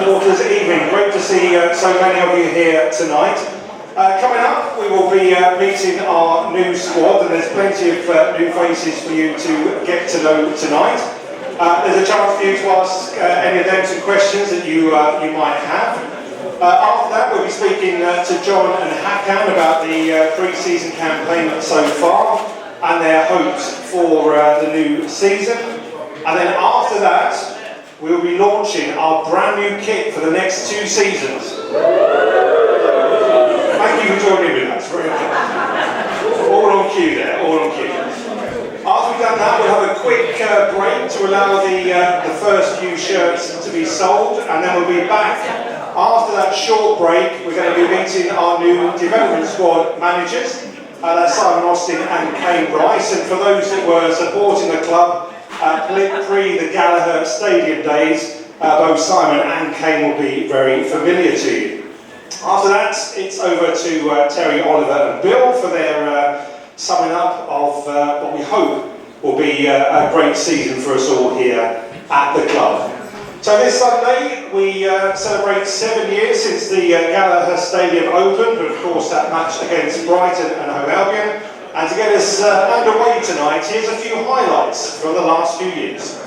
supporters evening. Great to see so many of you here tonight. Coming up, we will be meeting our new squad, and there's plenty of new faces for you to get to know tonight. There's a chance for you to ask any of them some questions that you might have. After that, we'll be speaking to John and Hakan about the pre-season campaign so far and their hopes for the new season. And then after that, we will be launching our brand new kit for the next 2 seasons. Thank you for joining with us. Very good. All on cue there, all on cue. After we've done that, we'll have a quick break to allow the first few shirts to be sold, and then we'll be back. After that short break, we're going to be meeting our new development squad managers. That's Simon Austin and Kane Rice, and for those that were supporting the club pre the Gallagher Stadium days, both Simon and Kane will be very familiar to you. After that, it's over to Terry, Oliver and Bill for their summing up of what we hope will be a great season for us all here at the club. So this Sunday we celebrate 7 years since the Gallagher Stadium opened, but of course that match against Brighton and Hove Albion. And to get us underway tonight, here's a few highlights from the last few years.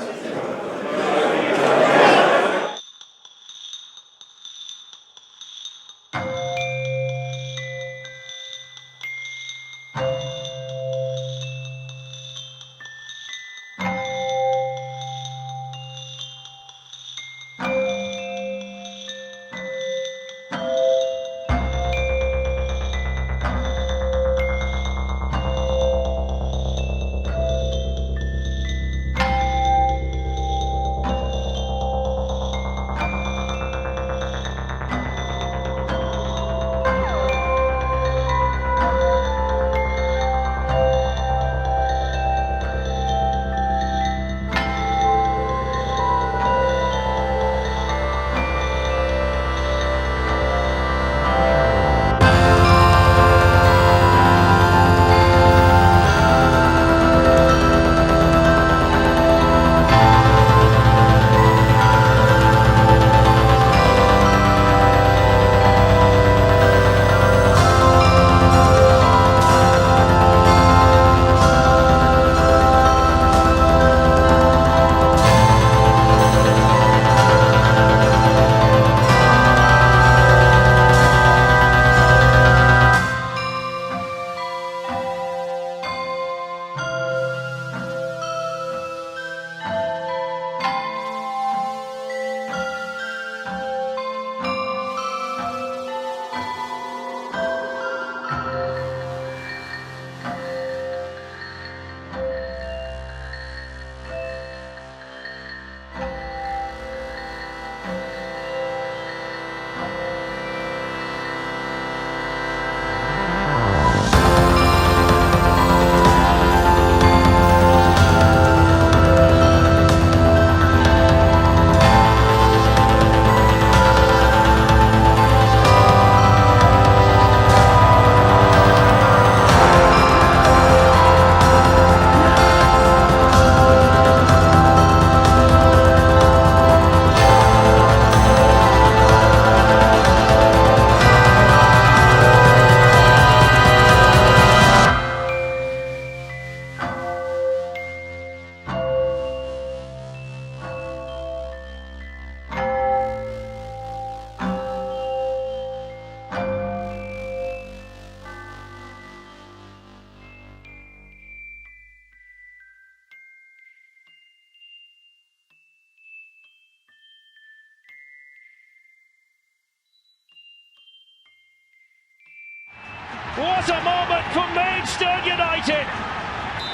What a moment for Maidstone United!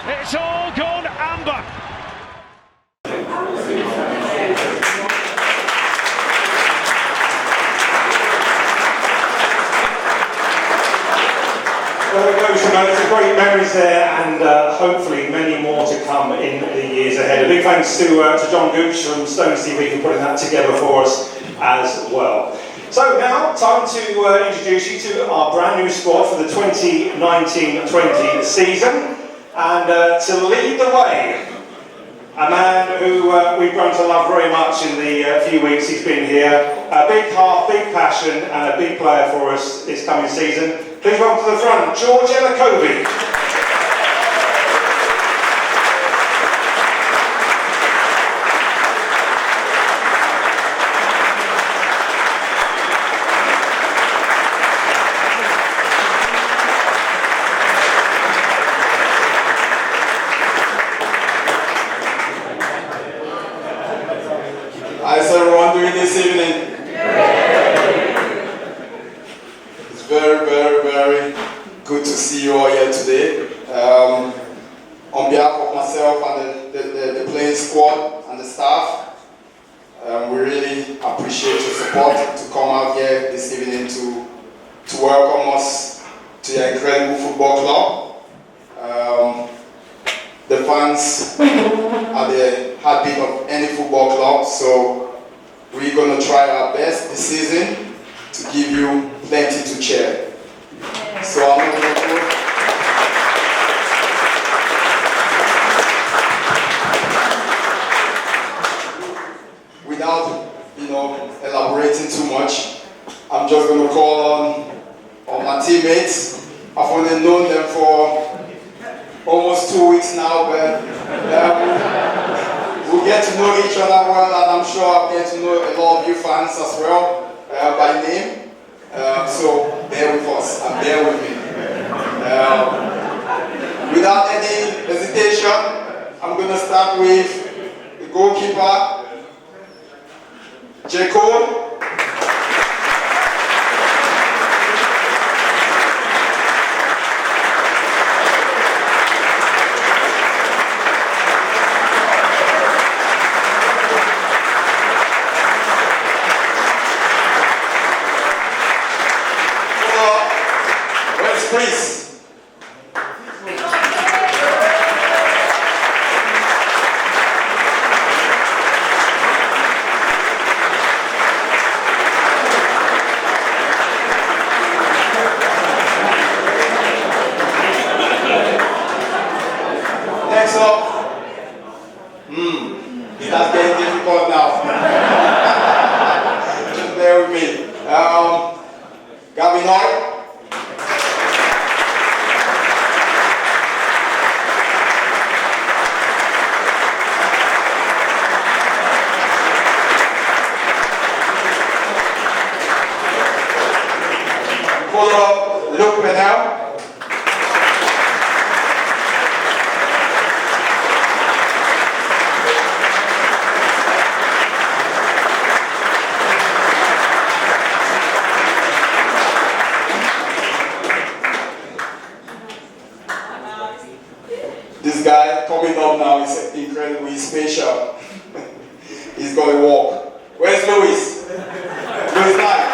It's all gone amber. Well, there goes some great memories there, and hopefully many more to come in the years ahead. A big thanks to John Gooch from Stones TV for putting that together for us as well. So now, time to introduce you to our brand new squad for the 2019-20 season, and to lead the way, a man who we've grown to love very much in the few weeks he's been here. A big heart, big passion, and a big player for us this coming season. Please welcome to the front, George Elakovic. How's everyone doing this evening? It's very, very, very good to see you all here today. On behalf of myself and the playing squad and the staff, we really appreciate your support to come out here this evening to welcome us to your incredible football club. The fans are the heartbeat of any football club, so we're going to try our best this season to give you plenty to cheer. So I'm not going to go. Without, elaborating too much, I'm just going to call on my teammates. I've only known them for almost 2 weeks now, but we'll get to know each other well, and I'm sure I'll get to know a lot of you fans as well by name. So bear with us and bear with me. Without any hesitation, I'm going to start with the goalkeeper, Jacob. Please. Next up, that's getting difficult now. Just bear with me. Gavin Hart. Look now. This guy coming up now is incredibly special. He's going to walk. Where's Louis? Louis Knight.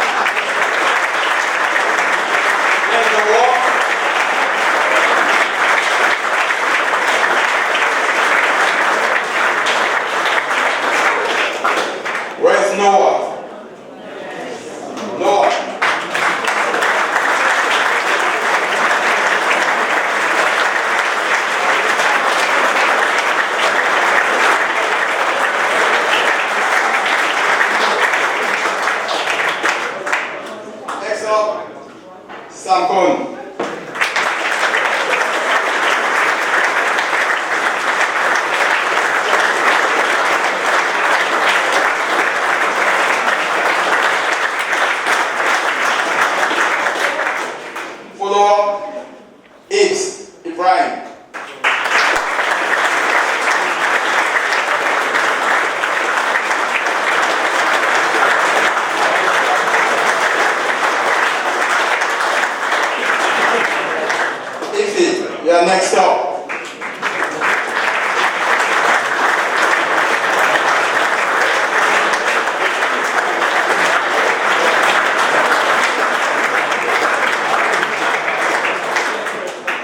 Where's Noah? Noah. Next up, Sam Cohn. Ibrahim. Ify, you are next up.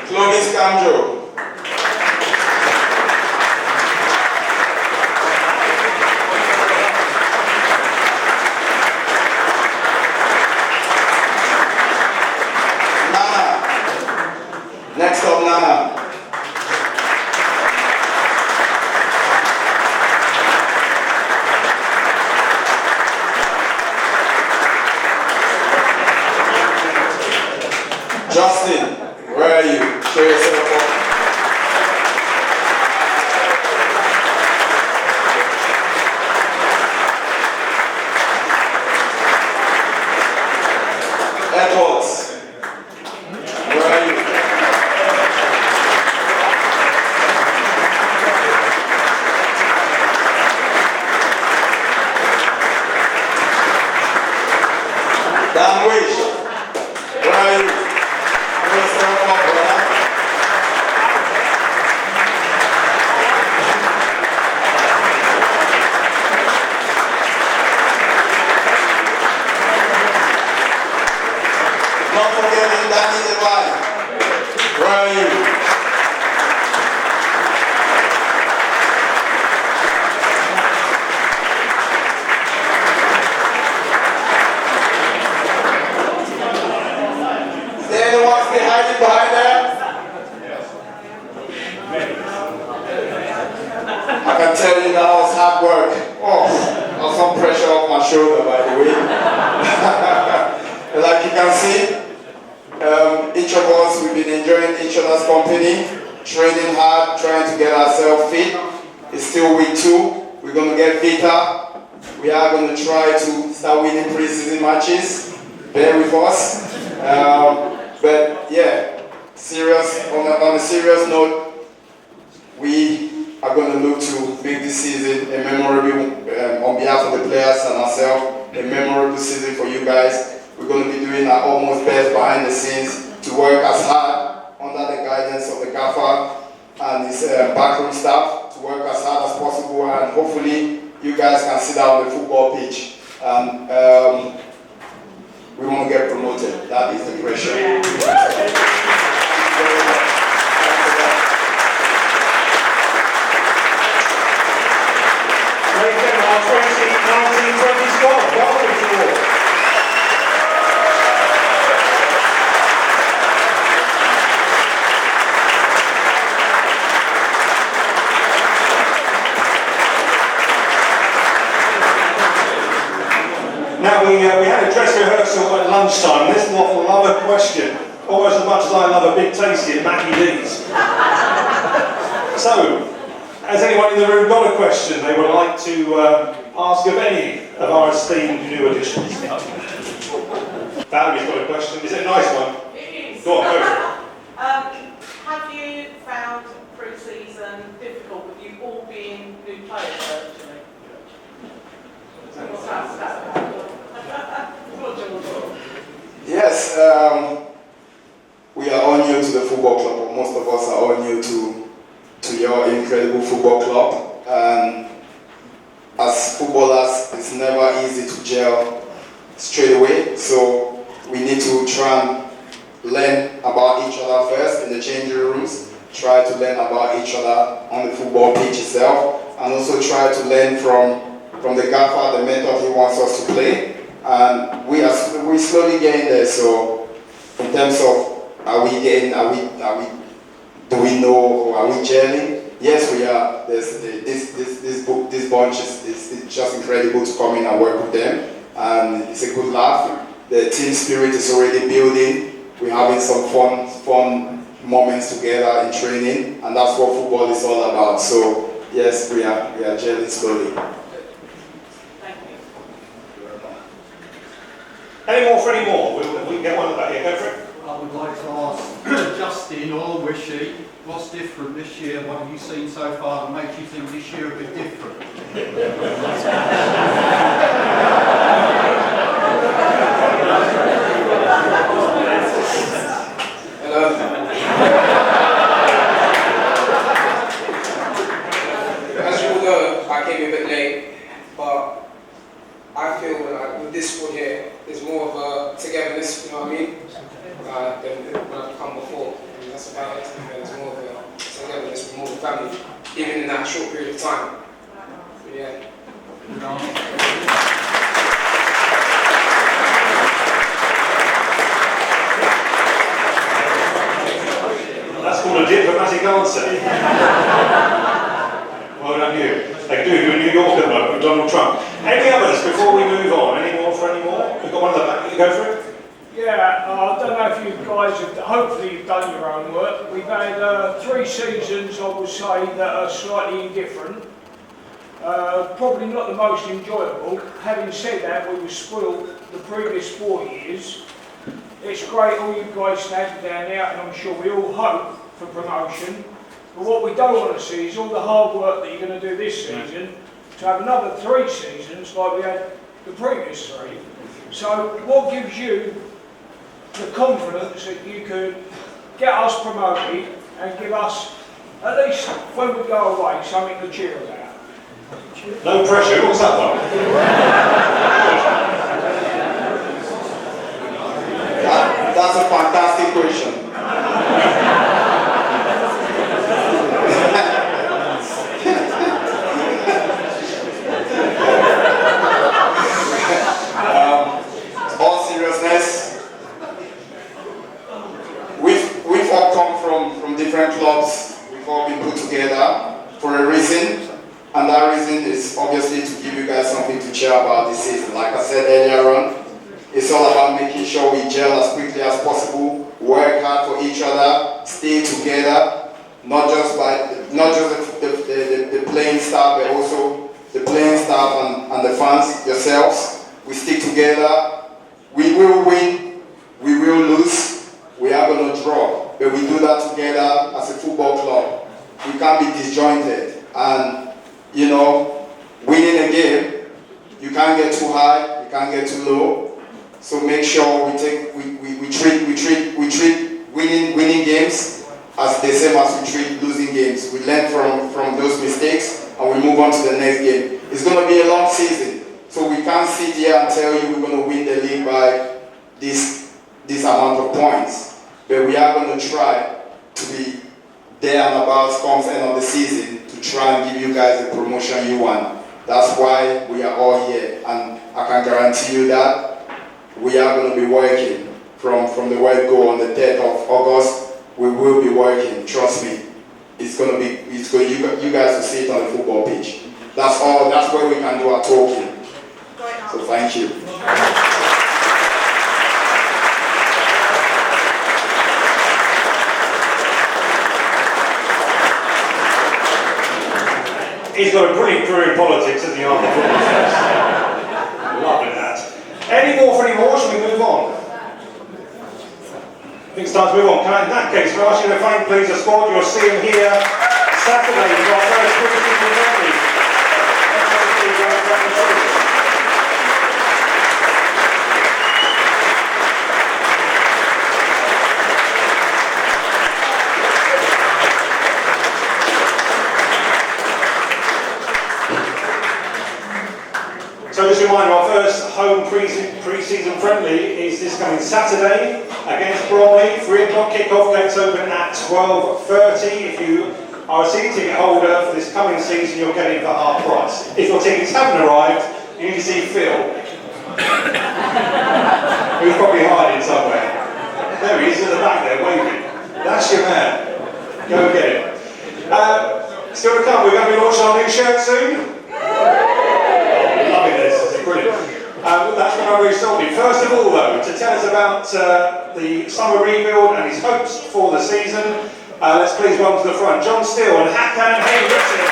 Clovis Kanjo. Nana. Next up, Nana. Justin, where are you? Show yourself off. Edwards, where are you? Dan Wish, where are you? Show yourself off, brother. Not forgetting Danny Devine. Where are you? Is there anyone still hiding behind there? I can tell you that was hard work. Oh, got some pressure off my shoulder, by the way. Like you can see, each of us, we've been enjoying each other's company, training hard, trying to get ourselves fit. It's still week 2. We're going to get fitter. We are going to try to start winning pre-season matches. Bear with us. But yeah, on a serious note, we are going to look to make this season a memorable, on behalf of the players and ourselves, a memorable season for you guys. We're going to be doing our almost best behind the scenes to work as hard under the guidance of the gaffer and his backroom staff, to work as hard as possible, and hopefully you guys can sit down on the football pitch. We want to get promoted. That is the pressure. Ladies and gentlemen, our 2019-20 squad, welcome to all. Now we had a dress rehearsal at lunchtime. This lot will love a question, almost as much as I love a big tasty at Mackie D's. So, has anyone in the room got a question they would like to ask of any of our esteemed new additions? Valerie's got a question. Is it a nice one? It is. Go on, go for it. Have you found pre-season difficult with you all being new players virtually? What's that? Yes, we are all new to the football club, or most of us are all new to your incredible football club. And as footballers, it's never easy to gel straight away, so we need to try and learn about each other first in the changing rooms, try to learn about each other on the football pitch itself, and also try to learn from the gaffer, the method he wants us to play. And we slowly getting there. So in terms of do we know, or are we gelling? Yes, we are. This bunch is just incredible to come in and work with them, and it's a good laugh. The team spirit is already building. We're having some fun moments together in training, and that's what football is all about. So yes, we are gelling slowly. Any more for any more? We can get one about here. Go for it. I would like to ask Justin or Wishy, what's different this year? What have you seen so far that makes you think this year a bit different? Hello. As you all know, I came a bit late, but I feel like with this squad here, there's more of a togetherness, you know what I mean, than when I've come before. And that's about it. There's more of a togetherness, more of a family, even in that short period of time. But yeah. That's called a diplomatic answer. Well done you. They do, you're in New York at the moment with Donald Trump. Any others before we move on? Any more for any more? We've got one at the back. You go for it? Yeah, I don't know if you guys have, hopefully you've done your own work. We've had 3 seasons, I would say, that are slightly indifferent. Probably not the most enjoyable. Having said that, we were spoiled the previous 4 years. It's great all you guys snagged down there, and I'm sure we all hope for promotion. But what we don't want to see is all the hard work that you're going to do this season, to have another 3 seasons like we had the previous 3. So what gives you the confidence that you could get us promoted and give us, at least when we go away, something to cheer about? No pressure, what's that one? That's a fantastic question. All seriousness, we've all come from different clubs. We've all been put together for a reason, and that reason is obviously to give you guys something to cheer about this season. Like I said earlier on, it's all about making sure we gel as quickly as possible, work hard for each other, stay together, not just the playing staff, but also the playing staff and the fans yourselves. We stick together. We will win, we will lose, we are going to draw, but we do that together as a football club. We can't be disjointed, and you know, winning a game, you can't get too high, you can't get too low. So make sure we treat winning games as the same as we treat losing games. We learn from those mistakes and we move on to the next game. It's going to be a long season, so we can't sit here and tell you we're going to win the league by this amount of points. But we are going to try to be there and about come end of the season to try and give you guys the promotion you want. That's why we are all here, and I can guarantee you that we are going to be working from the word go on the 3rd of August. We will be working, trust me. You guys will see it on the football pitch. That's all, that's where we can do our talking. So thank you. He's got a brilliant career in politics, hasn't he, on the football field? Loving that. Any more for any more? Shall we move on? I think it's time to move on. Can I, in that case, can I ask you to find, please, a squad you'll see him here Saturday for our first pre-season friendly. So just a reminder, our first home pre-season friendly is this coming Saturday against Bromley. 3 o'clock kick-off, gates open at 12:30. If you are a season ticket holder for this coming season, you'll get it for half price. If your tickets haven't arrived, you need to see Phil. Who's probably hiding somewhere. There he is in the back there, waving. That's your man. Go get it. Still to come, we're going to be launching our new shirt soon. This is brilliant. That's when I really sold it. First of all, though, to tell us about the summer rebuild and his hopes for the season, let's please welcome to the front John Still and Hak and Richard.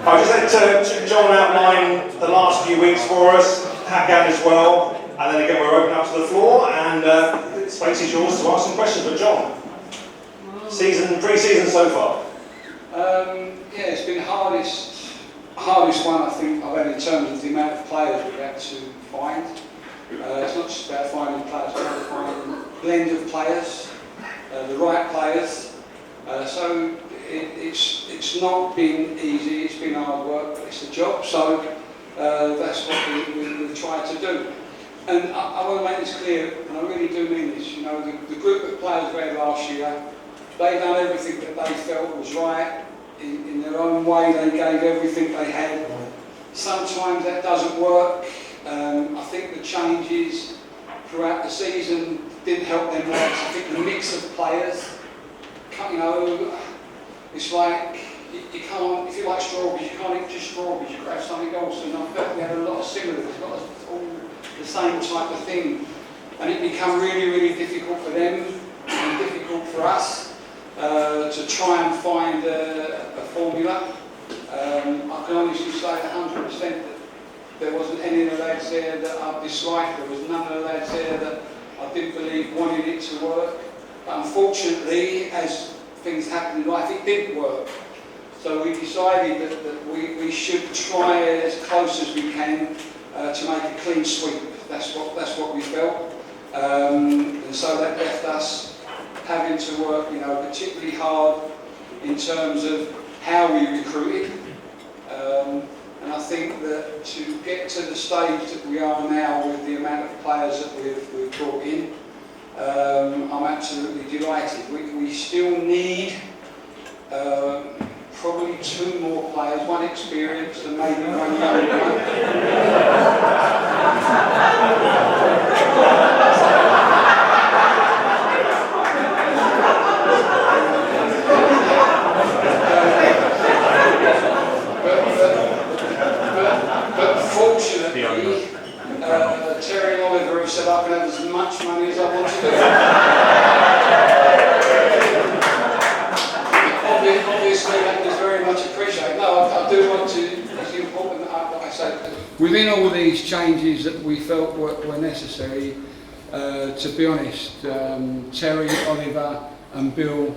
I just let John outline the last few weeks for us, Hakan as well, and then again we're open up to the floor, and space is yours to ask some questions. But John, pre-season so far? Yeah, it's been hardest one I think I've had in terms of the amount of players we've had to find. It's not just about finding players, it's about finding a blend of players, the right players. So it's not been easy, it's been hard work, but it's a job, so that's what we try to do. And I want to make this clear, and I really do mean this, you know, the group of players we had last year, they done everything that they felt was right, in their own way, they gave everything they had. Sometimes that doesn't work, I think the changes throughout the season didn't help them much. I think the mix of players, you know, it's like you can't, if you like strawberries, you can't eat just strawberries, you've got to have something else. And I felt we had a lot of similars, all the same type of thing. And it became really, really difficult for them and difficult for us to try and find a formula. I can honestly say 100% that there wasn't any of the lads there that I disliked. There was none of the lads there that I didn't believe wanted it to work. But unfortunately, as things happen in life, it didn't work. So we decided that we should try as close as we can to make a clean sweep. That's what we felt. And so that left us having to work, you know, particularly hard in terms of how we recruited. And I think that to get to the stage that we are now with the amount of players that we've brought in, I'm absolutely delighted. We still need probably 2 more players, one experienced and maybe one young one. But fortunately, Terry and Oliver have said I can have as much money as I want to do. Obviously, that is very much appreciated. No, I do want to, it's important that I say that within all these changes that we felt were necessary, to be honest, Terry, Oliver and Bill,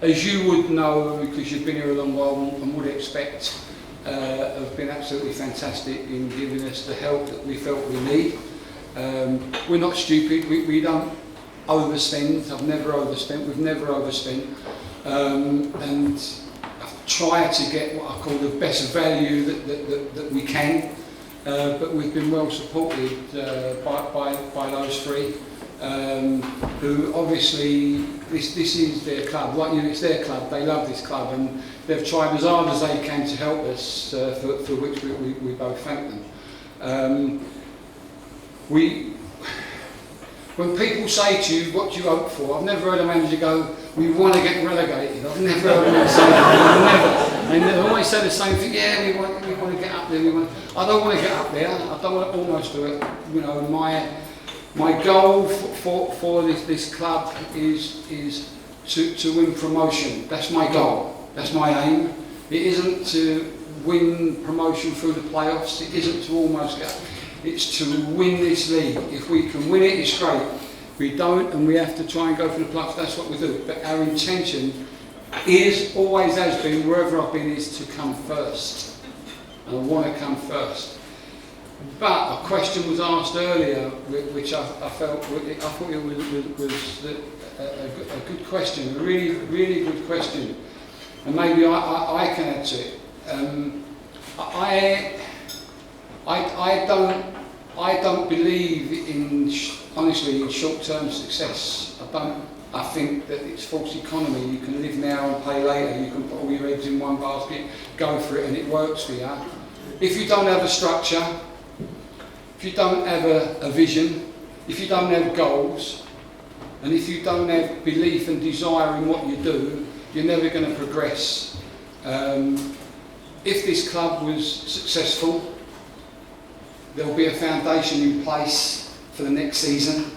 as you would know because you've been here a long while and would expect, have been absolutely fantastic in giving us the help that we felt we need. We're not stupid, we don't overspend. I've never overspent, we've never overspent. And I've tried to get what I call the best value that we can, but we've been well supported by those 3, who obviously this is their club, like you know, it's their club, they love this club and they've tried as hard as they can to help us, for which we both thank them. When people say to you, what do you hope for? I've never heard a manager go, we want to get relegated. I've never heard anyone say that. Never. And they always say the same thing, yeah, we want to get up there. I don't want to get up there. I don't want to almost do it. You know, my goal for this club is to win promotion. That's my goal. That's my aim. It isn't to win promotion through the playoffs. It isn't to almost get. It's to win this league. If we can win it, it's great. If we don't, and we have to try and go for the playoffs, that's what we do. But our intention is, always has been, wherever I've been, is to come first. And I want to come first. But a question was asked earlier, which I thought it was a good question, a really, really good question. And maybe I can add to it. I don't believe in, honestly, in short-term success. I think that it's false economy. You can live now and pay later. You can put all your eggs in one basket, go for it, and it works for you. If you don't have a structure, if you don't have a vision, if you don't have goals, and if you don't have belief and desire in what you do, you're never going to progress. If this club was successful, there'll be a foundation in place for the next season,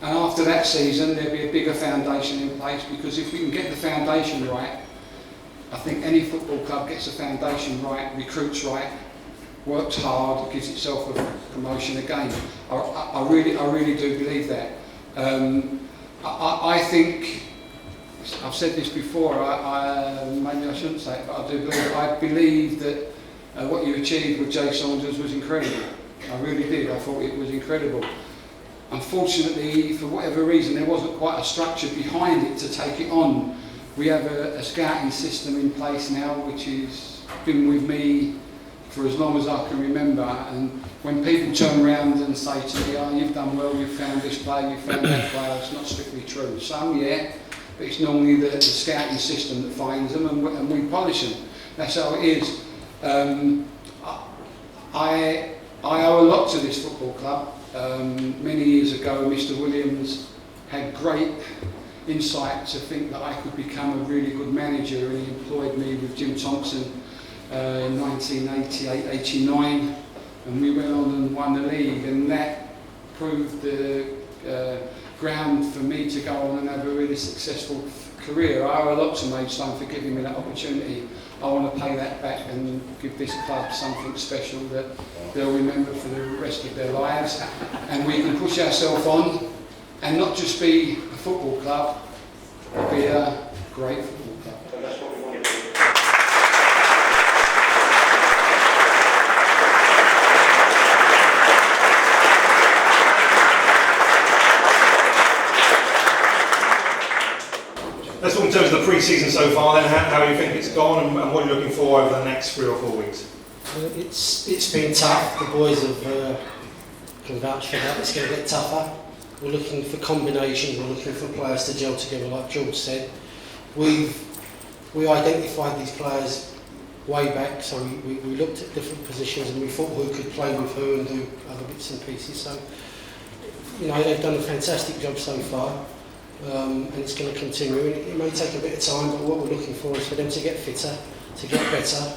and after that season there'll be a bigger foundation in place, because if we can get the foundation right, I think any football club gets the foundation right, recruits right, works hard, gives itself a promotion again. I really do believe that. I think, I've said this before, maybe I shouldn't say it, but I believe that what you achieved with Jay Saunders was incredible. I really did. I thought it was incredible. Unfortunately, for whatever reason, there wasn't quite a structure behind it to take it on. We have a scouting system in place now, which has been with me for as long as I can remember. And when people turn around and say to me, oh, you've done well, you've found this player, you've found that player, it's not strictly true. Some, yeah, but it's normally the scouting system that finds them, and we polish them. That's how it is. I owe a lot to this football club. Many years ago, Mr. Williams had great insight to think that I could become a really good manager, and he employed me with Jim Thompson in 1988-89, and we went on and won the league, and that proved the ground for me to go on and have a really successful career. I owe a lot to Maidstone for giving me that opportunity. I want to pay that back and give this club something special that they'll remember for the rest of their lives, and we can push ourselves on and not just be a football club, but be a great football club. So that's what we want to do. Let's talk in terms of the pre-season so far then, how you think it's gone and what you're looking for over the next 3 or 4 weeks. It's been tough. The boys have can vouch for that. It's going to get tougher. We're looking for combinations. We're looking for players to gel together, like George said. We identified these players way back, so we looked at different positions and we thought who could play with who and do other bits and pieces. So, you know, they've done a fantastic job so far. And it's going to continue. It may take a bit of time, but what we're looking for is for them to get fitter, to get better.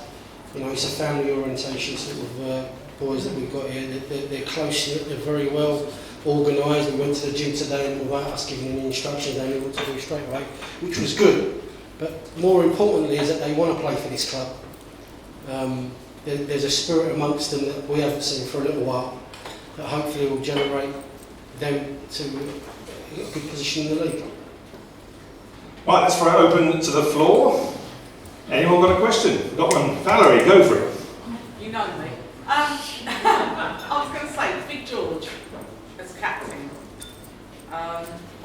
You know, it's a family orientation sort of boys that we've got here. They're close-knit, they're very well organised. We went to the gym today and without us giving any instructions, they knew what to do straight away, which was good. But more importantly is that they want to play for this club. There's a spirit amongst them that we haven't seen for a little while that hopefully will generate them to a good position in the league. Right, let's throw it open to the floor. Anyone got a question? Got one? Valerie, go for it. You know me. I was going to say, Big George as captain.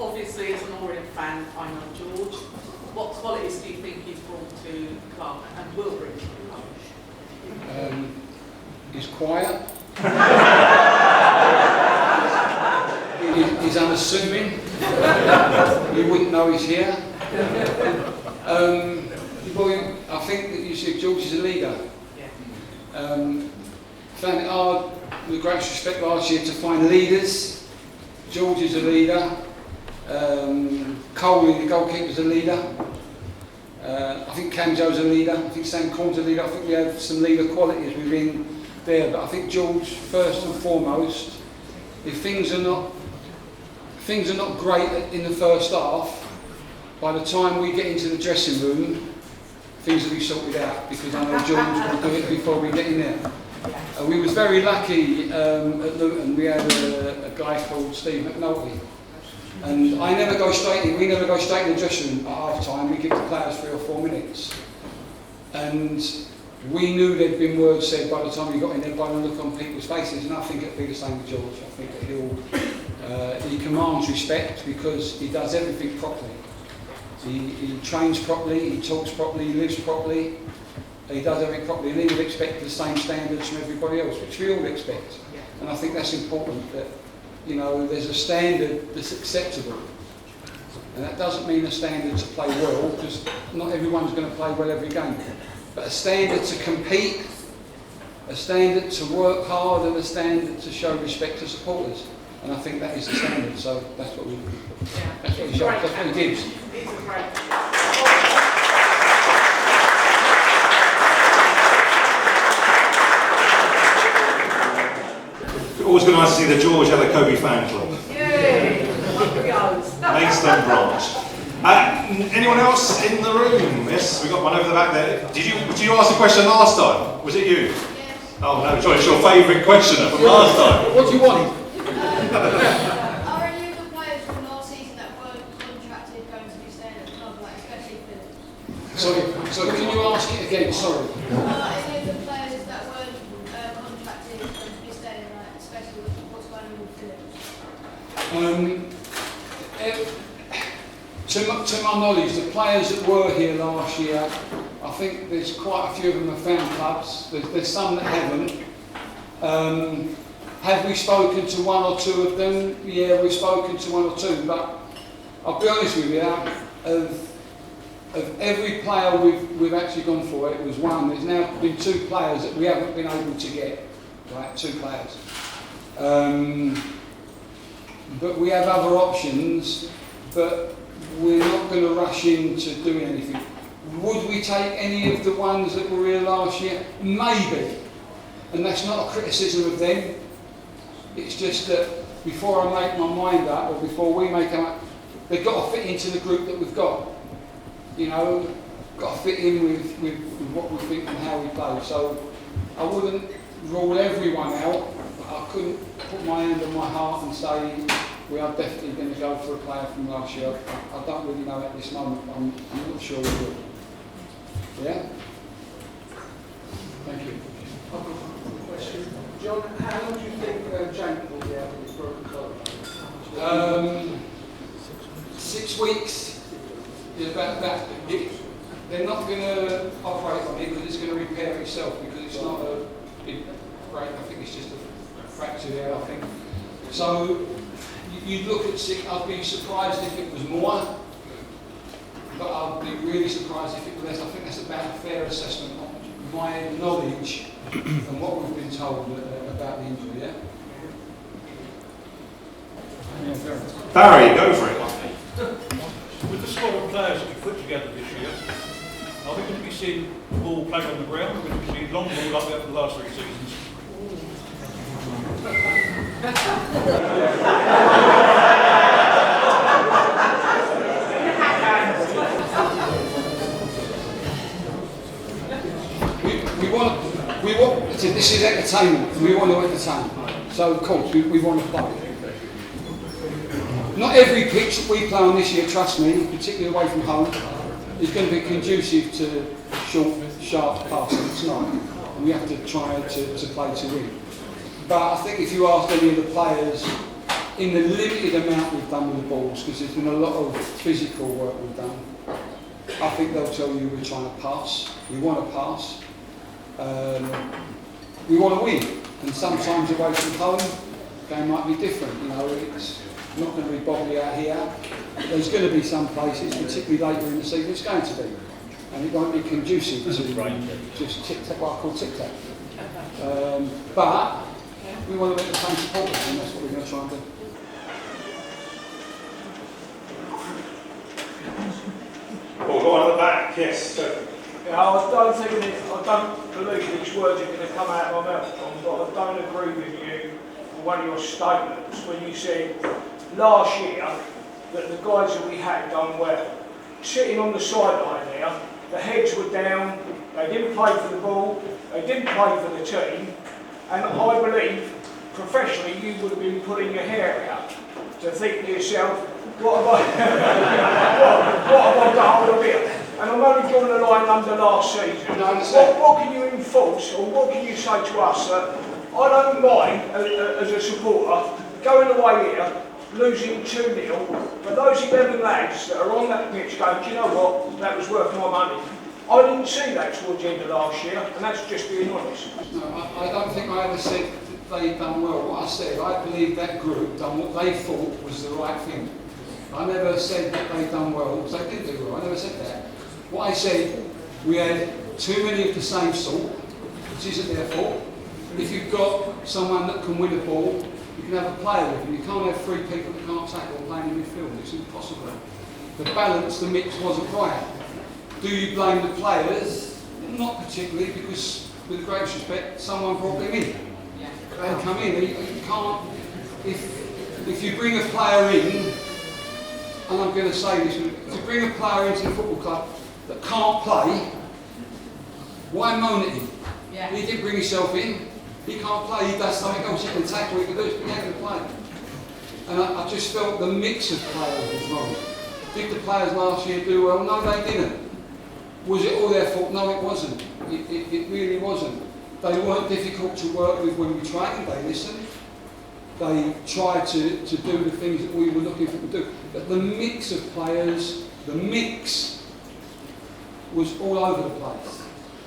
Obviously, as an Orient fan, I know George. What qualities do you think he's brought to the club and will bring to the club? He's quiet. He's unassuming. You wouldn't know he's here. I think that you said George is a leader. Found it hard, with great respect last year, to find leaders. George is a leader. Cole, the goalkeeper's a leader. I think Camjo's a leader. I think Sam Corn's a leader. I think we have some leader qualities within there. But I think George, first and foremost, if things are not great in the first half, by the time we get into the dressing room, things will be sorted out, because I know George will do it before we get in there. We was very lucky at Luton. We had a guy called Steve McNulty, and we never go straight in the dressing room at half time. We give the players 3 or 4 minutes, and we knew there'd been words said by the time we got in there, by the look on people's faces, and I think it'll be the same with George. I think that he commands respect because he does everything properly. He trains properly, he talks properly, he lives properly, he does everything properly, and he would expect the same standards from everybody else, which we all expect. And I think that's important, that, you know, there's a standard that's acceptable. And that doesn't mean a standard to play well, because not everyone's going to play well every game. But a standard to compete, a standard to work hard, and a standard to show respect to supporters. And I think that is the standard, so that's what we do. That's what he shows, that's what he gives. He's a great. Always been nice to see the George Kobe fan club. Yay! Up we goes. Maidstone branch. Anyone else in the room? Yes, we got one over the back there. Did you ask a question last time? Was it you? Yes. Oh no, it's your favourite questioner from last time. What do you want? Are any of the players from last season that weren't contracted going to be staying at the club, like especially Phillips? Sorry, can you ask it again? Sorry. Any of the players that weren't contracted going to be staying, like especially with what's going on with Phillips? To my knowledge, the players that were here last year, I think there's quite a few of them have found clubs. There's some that haven't. Have we spoken to 1 or 2 of them? Yeah, we've spoken to 1 or 2, but I'll be honest with you, of every player we've actually gone for, it was 1. There's now been 2 players that we haven't been able to get. right? 2 players. But we have other options, but we're not going to rush into doing anything. Would we take any of the ones that were here last year? Maybe. And that's not a criticism of them. It's just that before I make my mind up, or before we make them up, they've got to fit into the group that we've got. You know, got to fit in with what we think and how we play. So I wouldn't rule everyone out, but I couldn't put my hand on my heart and say we are definitely going to go for a player from last year. I don't really know at this moment. I'm not sure we will. Yeah? Thank you. I've got a question. John, how long do you think Jake will be out of his broken collar? 6 weeks. Yeah, about they're not going to operate on it because it's going to repair itself, because it's not a big break. I think it's just a fracture there, I think. So you look at 6, I'd be surprised if it was more, but I'd be really surprised if it was less. I think that's about a fair assessment of my knowledge and what we've been told about the injury, yeah? Barry, go for it. With the squad of players that we put together this year, are we going to be seeing the ball played on the ground, or are we going to be seeing long ball like that for the last 3 seasons? We want, this is entertainment, we want to entertain. So of course, we want to play. Not every pitch that we play on this year, trust me, particularly away from home, is going to be conducive to short, sharp passing. It's not. And we have to try to play to win. But I think if you ask any of the players, in the limited amount we've done with the balls, because there's been a lot of physical work we've done, I think they'll tell you we're trying to pass. We want to pass. We want to win. And sometimes away from home, the game might be different. You know, it's not going to be boggly out here. But there's going to be some places, particularly later in the season, it's going to be. And it won't be conducive to just tic-tac, what I call tic-tac. But we want to entertain supporters, and that's what we're going to try and do. Oh, go on at the back, yes. Yeah, I don't believe these words are going to come out of my mouth, Tom, but I don't agree with you for one of your statements when you said last year that the guys that we had done well. Sitting on the sideline there, the heads were down, they didn't play for the ball, they didn't play for the team, and I believe professionally you would have been pulling your hair out to think to yourself, what have I done here? And I'm only drawing the line under last season. What can you enforce, or what can you say to us that I don't mind, as a supporter, going away here, losing 2-0, but those 11 lads that are on that pitch going, do you know what, that was worth my money. I didn't see that towards the end of last year, and that's just being honest. No, I don't think I ever said that they'd done well. What I said, I believe that group done what they thought was the right thing. I never said that they'd done well, because they didn't do well. I never said that. What I said, we had too many of the same sort, which isn't their fault. If you've got someone that can win a ball, you can have a player with them. You can't have 3 people that can't tackle playing in midfield. It's impossible. The balance, the mix wasn't right. Do you blame the players? Not particularly, because with the greatest respect, someone brought them in. They come in. You can't. If you bring a player in, and I'm going to say this, if you bring a player into the football club that can't play, why moan at him? Yeah. He didn't bring himself in. He can't play. He does something else. He can tackle. He can do it. But he ain't going to play. And I just felt the mix of players was wrong. Did the players last year do well? No, they didn't. Was it all their fault? No, it wasn't. It really wasn't. They weren't difficult to work with when we trained. They listened. They tried to do the things that we were looking for them to do. But the mix of players, the mix was all over the place.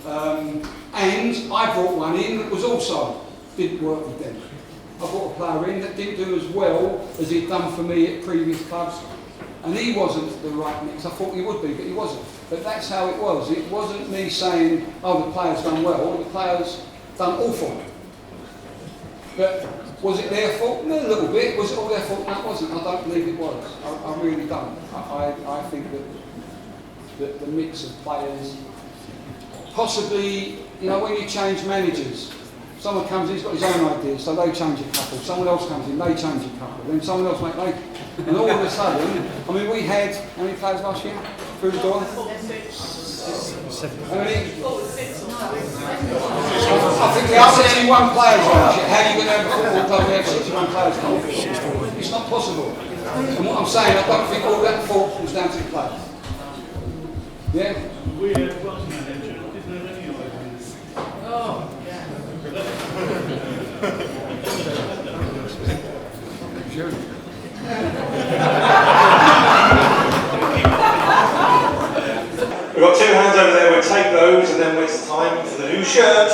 And I brought one in that was also didn't work with them. I brought a player in that didn't do as well as he'd done for me at previous clubs. And he wasn't the right mix. I thought he would be, but he wasn't. But that's how it was. It wasn't me saying, oh, the players done well, the players done awful. But was it their fault? No, a little bit. Was it all their fault? No, it wasn't. I don't believe it was. I really don't. I think that the mix of players, possibly, you know, when you change managers, someone comes in, he's got his own ideas, so they change a couple. Someone else comes in, they change a couple. Then someone else and all of a sudden, I mean, we had, how many players last year through the door? How many? I think we have 61 players last year. How are you going to have a football club where we have 61 players coming? It's not possible. And what I'm saying, I don't think all that fault was down to the players. Yeah? We had one manager, didn't have any ideas. Oh, yeah. We've got 2 hands over there, we'll take those and then it's time for the new shirt.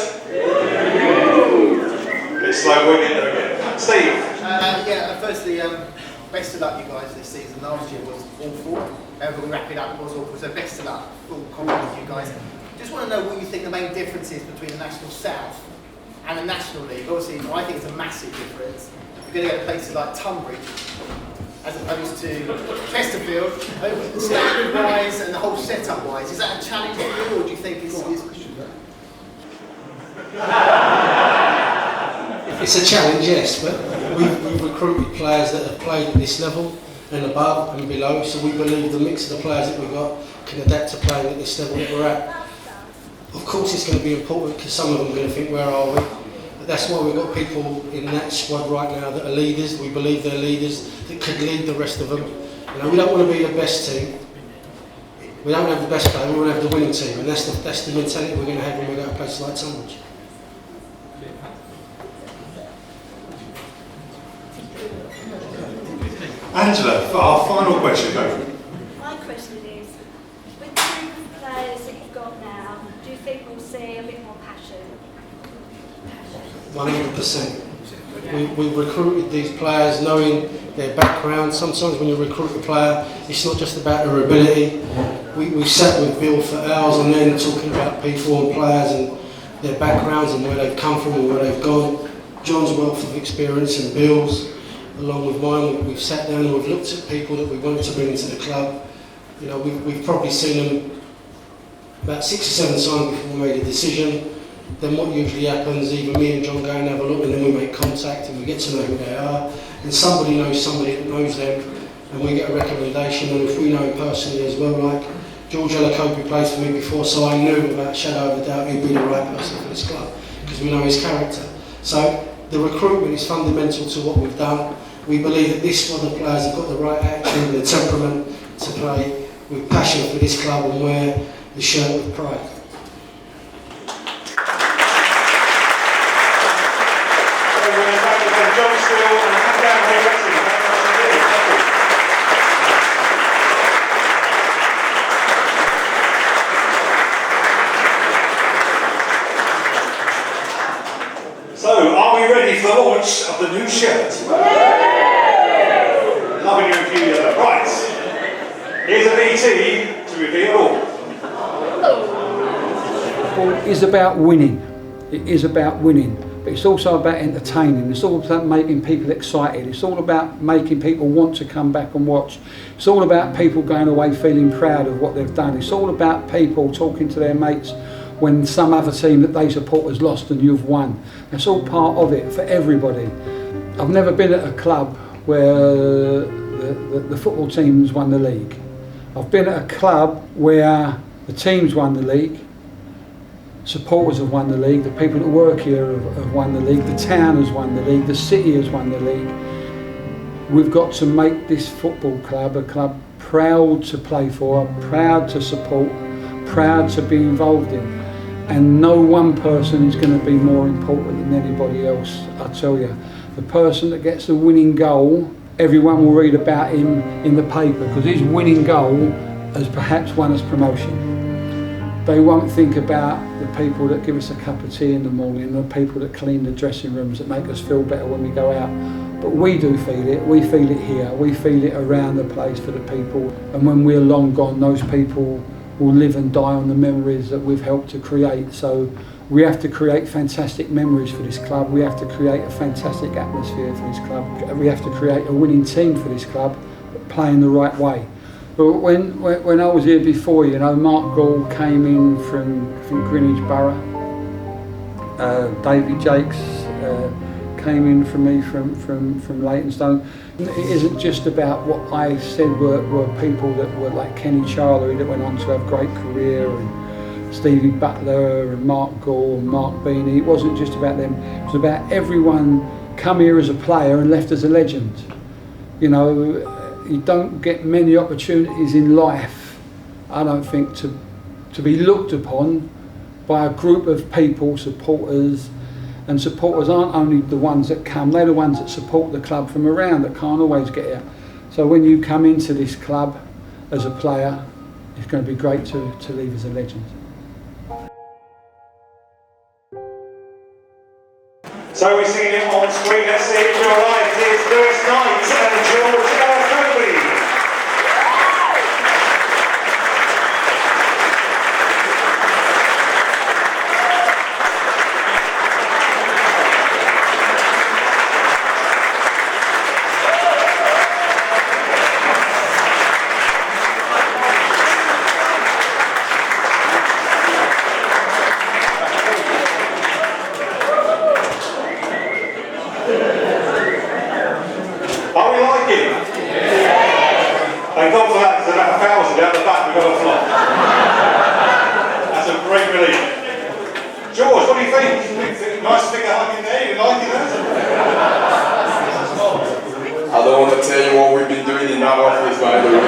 Bit slow, we'll get there again. Steve? Firstly, best of luck you guys this season. Last year was awful. However, we wrap it up, it was awful. So best of luck. Full compliment to you guys. Just want to know what you think the main difference is between the National South and the National League. Obviously, I think it's a massive difference. You're going to go to places like Tunbridge, as opposed to Chesterfield, standard-wise and the whole setup-wise. Is that a challenge for you, or do you think it's... It's a challenge, yes, but we've recruited players that have played at this level and above and below, so we believe the mix of the players that we've got can adapt to playing at this level that we're at. Of course it's going to be important because some of them are going to think, where are we? But that's why we've got people in that squad right now that are leaders. We believe they're leaders that could lead the rest of them. You know, we don't want to be the best team. We don't have the best player, we want to have the winning team, and that's the mentality we're going to have when we go to places like Tunbridge. Angela, for our final question, go for it. My question is, with the group of players that you've got now, do you think we'll see a bit more passion? 100%. We've recruited these players knowing their background. Sometimes when you recruit a player, it's not just about their ability. We sat with Bill for hours and then talking about people and players and their backgrounds and where they've come from and where they've gone. John's wealth of experience and Bill's, along with mine, we've sat down and we've looked at people that we wanted to bring into the club. You know, we've probably seen them about 6 or 7 times before we made a decision. Then what usually happens, either me and John go and have a look and then we make contact and we get to know who they are. And somebody knows somebody that knows them and we get a recommendation, and if we know him personally as well, like George Elacope plays for me before, so I knew without a shadow of a doubt he'd be the right person for this club because we know his character. So the recruitment is fundamental to what we've done. We believe that this squad of players have got the right attitude and the temperament to play with passion for this club and wear the shirt with pride. So, are we ready for the launch of the new shirt? Loving your enthusiasm. Right. Here's a BT to reveal all. Football is about winning. It is about winning. But it's also about entertaining. It's all about making people excited. It's all about making people want to come back and watch. It's all about people going away feeling proud of what they've done. It's all about people talking to their mates when some other team that they support has lost and you've won. That's all part of it for everybody. I've never been at a club where the football teams won the league. I've been at a club where the teams won the league, supporters have won the league, the people that work here have won the league, the town has won the league, the city has won the league. We've got to make this football club a club proud to play for, proud to support, proud to be involved in. And no one person is going to be more important than anybody else, I tell you. The person that gets the winning goal, everyone will read about him in the paper because his winning goal has perhaps won us promotion. They won't think about the people that give us a cup of tea in the morning, the people that clean the dressing rooms, that make us feel better when we go out. But we do feel it, we feel it here, we feel it around the place for the people. And when we're long gone, those people will live and die on the memories that we've helped to create. So We have to create fantastic memories for this club. We have to create a fantastic atmosphere for this club. We have to create a winning team for this club, but playing the right way. But when I was here before, you know, Mark Gall came in from Greenwich Borough. David Jakes came in for me from Leytonstone. It isn't just about what I said were people that were like Kenny Charlery that went on to have a great career, and Stevie Butler and Mark Gall and Mark Beanie. It wasn't just about them, it was about everyone come here as a player and left as a legend. You know, you don't get many opportunities in life, I don't think, to be looked upon by a group of people, supporters, and supporters aren't only the ones that come, they're the ones that support the club from around that can't always get here. So when you come into this club as a player, it's going to be great to leave as a legend. So we've seen it on screen, let's see it in real life. Here's Lewis Knight and George Kobe. Are we liking? Thank God for that, because about 1,000 down the back we got a flop. That's a great relief. George, what do you think? Nice figure hug in there, you liking that? I don't want to tell you what we've been doing in that office, by the way.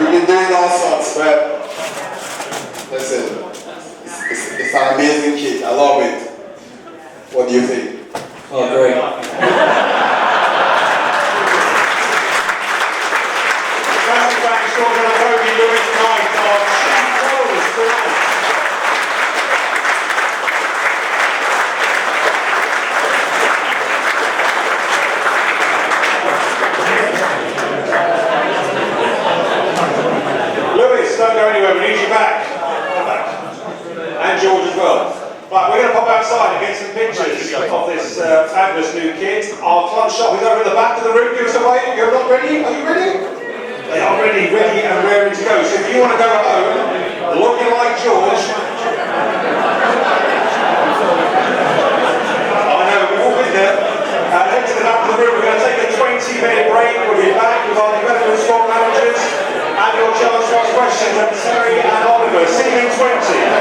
We've been doing all sorts, but listen, it's an amazing kid. I love it. What do you think? Oh, great. Massive thanks to Kobe, Lewis Knight, our chief goals tonight. Lewis, don't go anywhere, we need you back. Come back. And George as well. Right, we're going to pop outside and get some pictures of this fabulous new kid. Our club shop is over at the back of the room. Give us a wave. You're not ready? Are you ready? They are ready and raring to go. So if you want to go home looking like George, I know, we've all been there. Head to the back of the room. We're going to take a 20-minute break. We'll be back with our development squad managers and your chance to ask questions of Terry and Oliver. See you in 20.